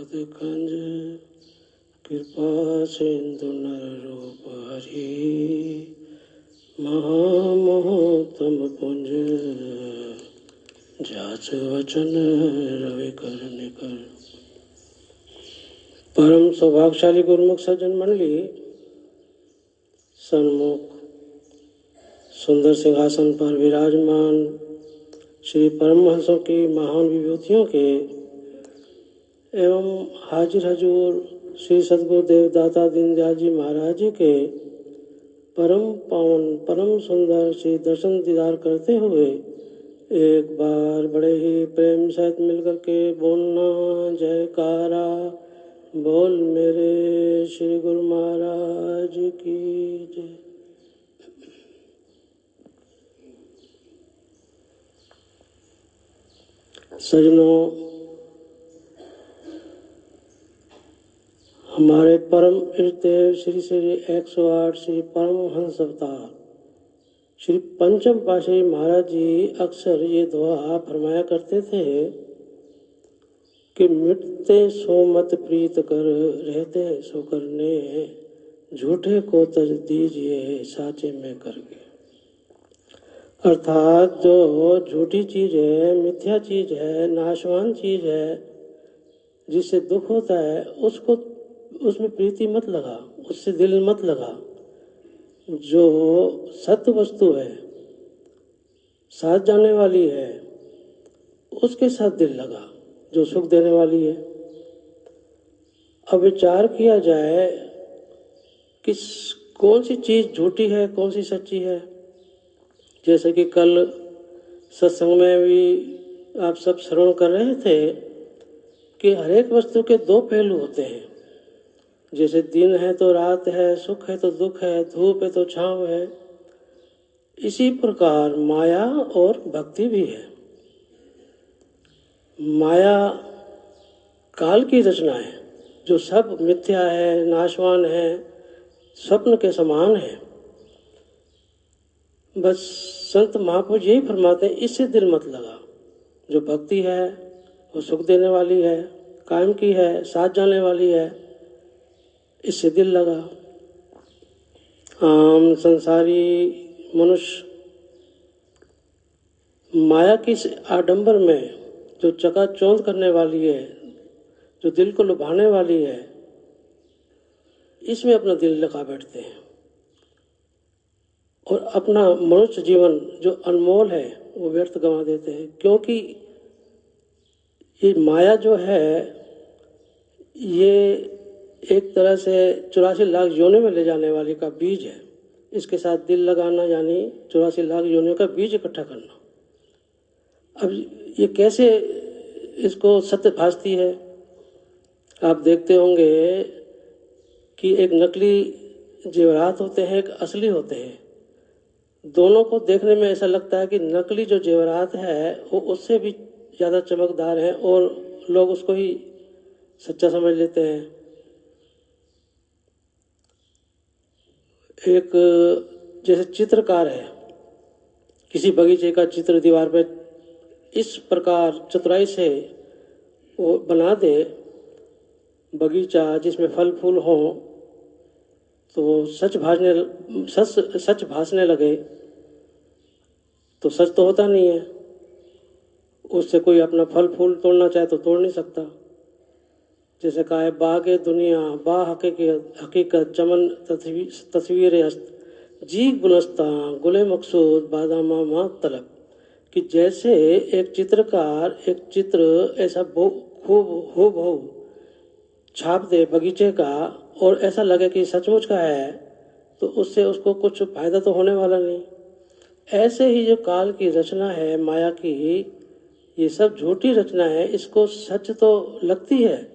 कंज कृपा सिंधु नर रूप हरि महामहोत्तम पुंज जाच वचन रवि कर निकर। परम सौभाग्यशाली गुरुमुख सज्जन मंडली, सन्मुख सुंदर सिंहासन पर विराजमान श्री परमहंसों की महान विभूतियों के एवं हाजिर हजूर श्री सद्गुरुदेव दाता दीनदयाल जी महाराज जी के परम पावन परम सुंदर श्री दर्शन दीदार करते हुए एक बार बड़े ही प्रेम सहित मिलकर के बोलना जयकारा बोल मेरे श्री गुरु महाराज की जय। सजनों, हमारे परम इष्टदेव श्री श्री 108 श्री परमहंस अवतार श्री पंचम पातशाही महाराज जी अक्सर ये दुआ फरमाया करते थे कि मिटते सो मत प्रीत कर, रहते सो करने, झूठे को तज दीजिए साचे में करके। अर्थात जो झूठी चीज है, मिथ्या चीज है, नाशवान चीज है, जिससे दुख होता है, उसको उसमें प्रीति मत लगा, उससे दिल मत लगा। जो सत्य वस्तु है, साथ जाने वाली है, उसके साथ दिल लगा, जो सुख देने वाली है। अब विचार किया जाए कि कौन सी चीज झूठी है, कौन सी सच्ची है। जैसे कि कल सत्संग में भी आप सब श्रवण कर रहे थे कि हर एक वस्तु के दो पहलू होते हैं। जैसे दिन है तो रात है, सुख है तो दुख है, धूप है तो छांव है। इसी प्रकार माया और भक्ति भी है। माया काल की रचना है, जो सब मिथ्या है, नाशवान है, स्वप्न के समान है। बस संत महापुरुष यही फरमाते हैं, इससे दिल मत लगा। जो भक्ति है वो सुख देने वाली है, कायम की है, साथ जाने वाली है, इससे दिल लगा। आम संसारी मनुष्य माया की आडंबर में जो चकाचौंध करने वाली है, जो दिल को लुभाने वाली है, इसमें अपना दिल लगा बैठते हैं और अपना मनुष्य जीवन जो अनमोल है वो व्यर्थ गंवा देते हैं। क्योंकि ये माया जो है, ये एक तरह से 84 लाख योनि में ले जाने वाली का बीज है। इसके साथ दिल लगाना यानी 84 लाख योनियों का बीज इकट्ठा करना। अब ये कैसे इसको सत्य भासती है। आप देखते होंगे कि एक नकली जेवरात होते हैं, एक असली होते हैं। दोनों को देखने में ऐसा लगता है कि नकली जो जेवरात है वो उससे भी ज़्यादा चमकदार है और लोग उसको ही सच्चा समझ लेते हैं। एक जैसे चित्रकार है, किसी बगीचे का चित्र दीवार पे इस प्रकार चतुराई से वो बना दे बगीचा जिसमें फल फूल हो, तो सच भासने लगे तो सच तो होता नहीं है। उससे कोई अपना फल फूल तोड़ना चाहे तो तोड़ नहीं सकता। जैसे कहा है, बागे दुनिया बा हकीकत चमन तस्वीर हस्त जी गुलस्ता गुले मकसूद बादामा मा तलब। कि जैसे एक चित्रकार एक चित्र ऐसा खूब हूबहू छाप दे बगीचे का और ऐसा लगे कि सचमुच का है, तो उससे उसको कुछ फायदा तो होने वाला नहीं। ऐसे ही जो काल की रचना है माया की, ये सब झूठी रचना है। इसको सच तो लगती है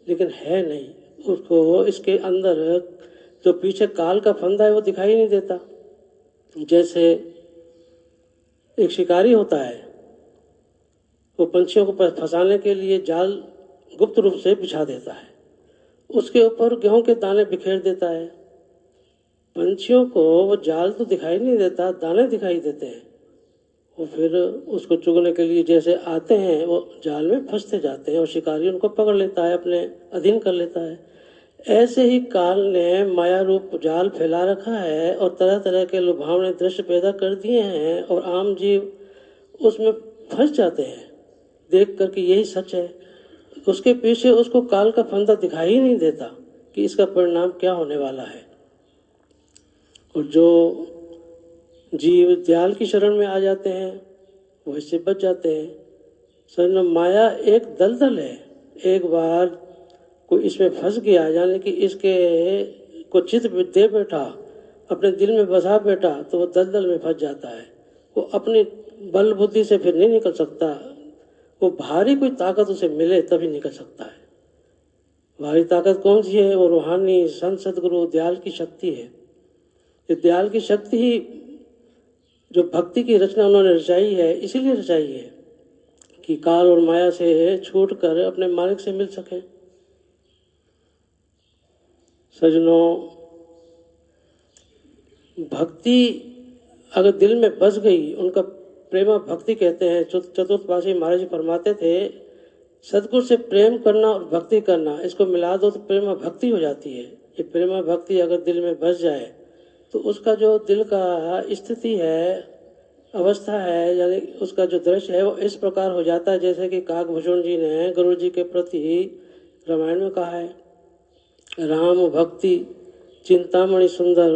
लेकिन है नहीं। उसको इसके अंदर जो पीछे काल का फंदा है वो दिखाई नहीं देता। जैसे एक शिकारी होता है, वो पंछियों को फंसाने के लिए जाल गुप्त रूप से बिछा देता है, उसके ऊपर गेहूं के दाने बिखेर देता है। पंछियों को वो जाल तो दिखाई नहीं देता, दाने दिखाई देते हैं। वो फिर उसको चुगने के लिए जैसे आते हैं वो जाल में फंसते जाते हैं और शिकारी उनको पकड़ लेता है, अपने अधीन कर लेता है। ऐसे ही काल ने माया रूप जाल फैला रखा है और तरह तरह के लुभावने दृश्य पैदा कर दिए हैं और आम जीव उसमें फंस जाते हैं देख कर कि यही सच है। उसके पीछे उसको काल का फंदा दिखाई ही नहीं देता कि इसका परिणाम क्या होने वाला है। और जो जीव दयाल की शरण में आ जाते हैं वो इससे बच जाते हैं। समझना, माया एक दलदल है। एक बार कोई इसमें फंस गया, यानी कि इसके को चित्त दे बैठा, अपने दिल में बसा बैठा, तो वो दलदल में फंस जाता है। वो अपनी बल बुद्धि से फिर नहीं निकल सकता। वो भारी कोई ताकत उसे मिले तभी निकल सकता है। भारी ताकत कौन सी है? वो रूहानी संत सदगुरु दयाल की शक्ति है। ये दयाल की शक्ति ही जो भक्ति की रचना उन्होंने रचाई है, इसीलिए रचाई है कि काल और माया से छूट कर अपने मालिक से मिल सके। सजनों, भक्ति अगर दिल में बस गई, उनका प्रेमा भक्ति कहते हैं। चतुर्थपाशी महाराज जी फरमाते थे, सदगुरु से प्रेम करना और भक्ति करना, इसको मिला दो तो प्रेमा भक्ति हो जाती है। ये प्रेमा भक्ति अगर दिल में बस जाए तो उसका जो दिल का स्थिति है, अवस्था है, यानी उसका जो दृश्य है वो इस प्रकार हो जाता है जैसे कि काकभूषण जी ने गुरु जी के प्रति रामायण में कहा है, राम भक्ति चिंतामणि सुंदर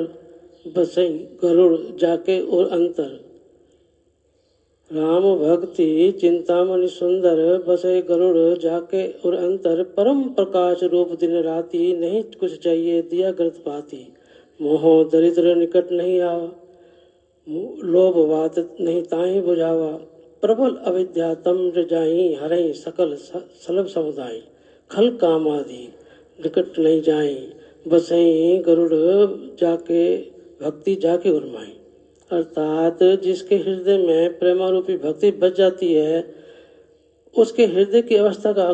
बसई गरुड़ जाके और अंतर। राम भक्ति चिंतामणि सुंदर बसे गरुड़ जाके और अंतर। परम प्रकाश रूप दिन राती नहीं कुछ चाहिए दिया ग्रत पाती। मोह दरिद्र निकट नहीं आवा, लोभ बात नहीं ताही बुझावा। प्रबल अविद्या तम जाई हरई सकल सलभ समुदाय। खल काम आदि निकट नहीं जाई बसई गरुड़ जाके भक्ति जाके उर्माई। अर्थात जिसके हृदय में प्रेमारूपी भक्ति बच जाती है, उसके हृदय की अवस्था का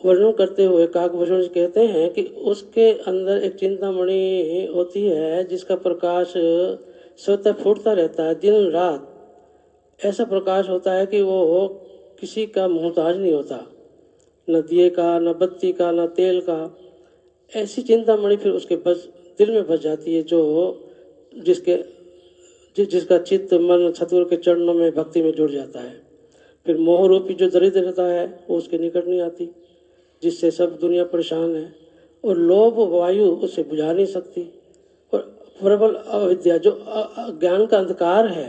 वर्णन करते हुए काकभूषण जी कहते हैं कि उसके अंदर एक चिंतामणि होती है जिसका प्रकाश स्वतः फूटता रहता है दिन रात। ऐसा प्रकाश होता है कि वो किसी का मोहताज नहीं होता, न दिए का, न बत्ती का, न तेल का। ऐसी चिंतामणि फिर उसके दिल में बस जाती है जो जिसका चित्त मन सतगुरु के चरणों में भक्ति में जुड़ जाता है। फिर मोह रूपी जो दरिद्रता है वो उसके निकट नहीं आती, जिससे सब दुनिया परेशान है। और लोभ वायु उसे बुझा नहीं सकती। और प्रबल अविद्या जो ज्ञान का अंधकार है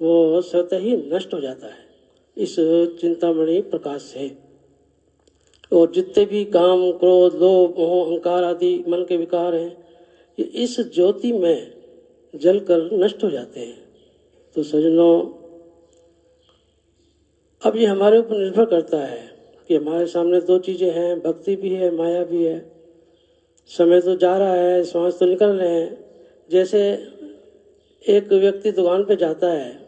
वो स्वतः ही नष्ट हो जाता है इस चिंतामणि प्रकाश से। और जितने भी काम क्रोध लोभ मोह अहंकार आदि मन के विकार हैं, ये इस ज्योति में जलकर नष्ट हो जाते हैं। तो सजनों, अब ये हमारे ऊपर निर्भर करता है कि हमारे सामने दो चीज़ें हैं, भक्ति भी है, माया भी है। समय तो जा रहा है, श्वास तो निकल रहे हैं। जैसे एक व्यक्ति दुकान पे जाता है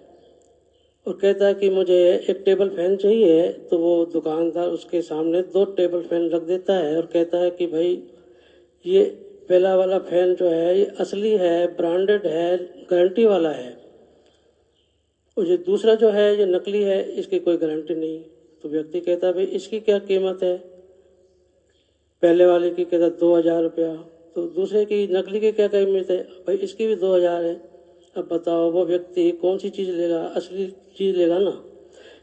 और कहता है कि मुझे एक टेबल फैन चाहिए, तो वो दुकानदार उसके सामने 2 टेबल फैन रख देता है और कहता है कि भाई ये पहला वाला फैन जो है ये असली है, ब्रांडेड है, गारंटी वाला है, और ये दूसरा जो है ये नकली है, इसकी कोई गारंटी नहीं। तो व्यक्ति कहता है भाई इसकी क्या कीमत है? पहले वाले की कहता 2000 रुपया, तो दूसरे की नकली की क्या कीमत है? भाई इसकी भी 2000 है। अब बताओ वो व्यक्ति कौन सी चीज़ लेगा? असली चीज़ लेगा ना।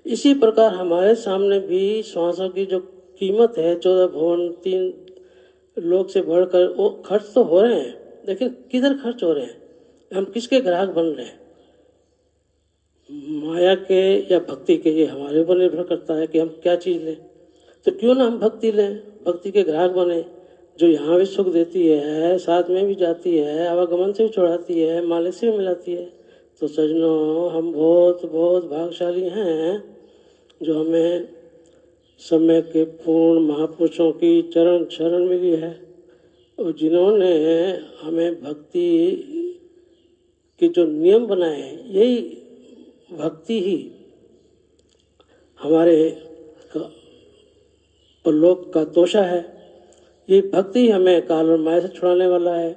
इसी प्रकार हमारे सामने भी श्वासों की जो कीमत है 14 भुवन 3 लोग से बढ़कर वो खर्च तो हो रहे हैं, लेकिन किधर खर्च हो रहे हैं? हम किसके ग्राहक बन रहे हैं? माया के या भक्ति के? ये हमारे ऊपर निर्भर करता है कि हम क्या चीज़ लें। तो क्यों ना हम भक्ति लें, भक्ति के ग्राहक बने, जो यहाँ भी सुख देती है, साथ में भी जाती है, आवागमन से भी छोड़ाती है, मालिक से भी मिलाती है। तो सजनों, हम बहुत बहुत भाग्यशाली हैं जो हमें समय के पूर्ण महापुरुषों की चरण शरण मिली है और जिन्होंने हमें भक्ति के जो नियम बनाए हैं, यही भक्ति ही हमारे परलोक का तोषा है। ये भक्ति हमें काल और माया से छुड़ाने वाला है।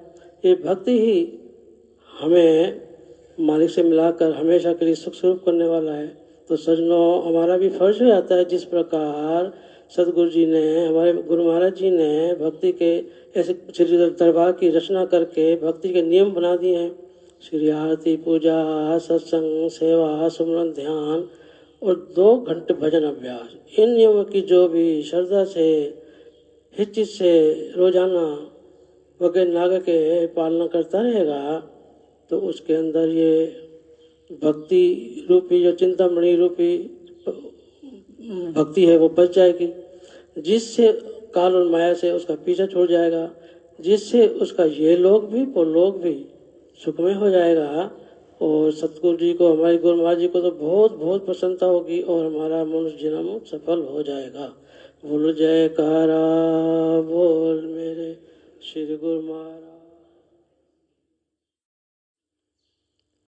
ये भक्ति ही हमें मालिक से मिलाकर हमेशा के लिए सुख स्वरूप करने वाला है। तो सज्जनों, हमारा भी फर्ज हो जाता है, जिस प्रकार सदगुरु जी ने, हमारे गुरु महाराज जी ने भक्ति के ऐसे श्री दरबार की रचना करके भक्ति के नियम बना दिए हैं। श्री आरती, पूजा, सत्संग, सेवा, सुमरन, ध्यान और 2 घंटे भजन अभ्यास। इन नियमों की जो भी श्रद्धा से, हिचित से रोजाना वगैरह नाग के पालना करता रहेगा तो उसके अंदर ये भक्ति रूपी जो चिंतामणि रूपी भक्ति है वो बच जाएगी, जिससे काल और माया से उसका पीछा छूट जाएगा, जिससे उसका ये लोग भी वो लोग भी सुखमय हो जाएगा। और सतगुरु जी को, हमारे गुरु महाराज जी को तो बहुत बहुत प्रसन्नता होगी और हमारा मनुष्य जन्म सफल हो जाएगा। बोलो जयकारा बोल मेरे श्री गुरु महाराज।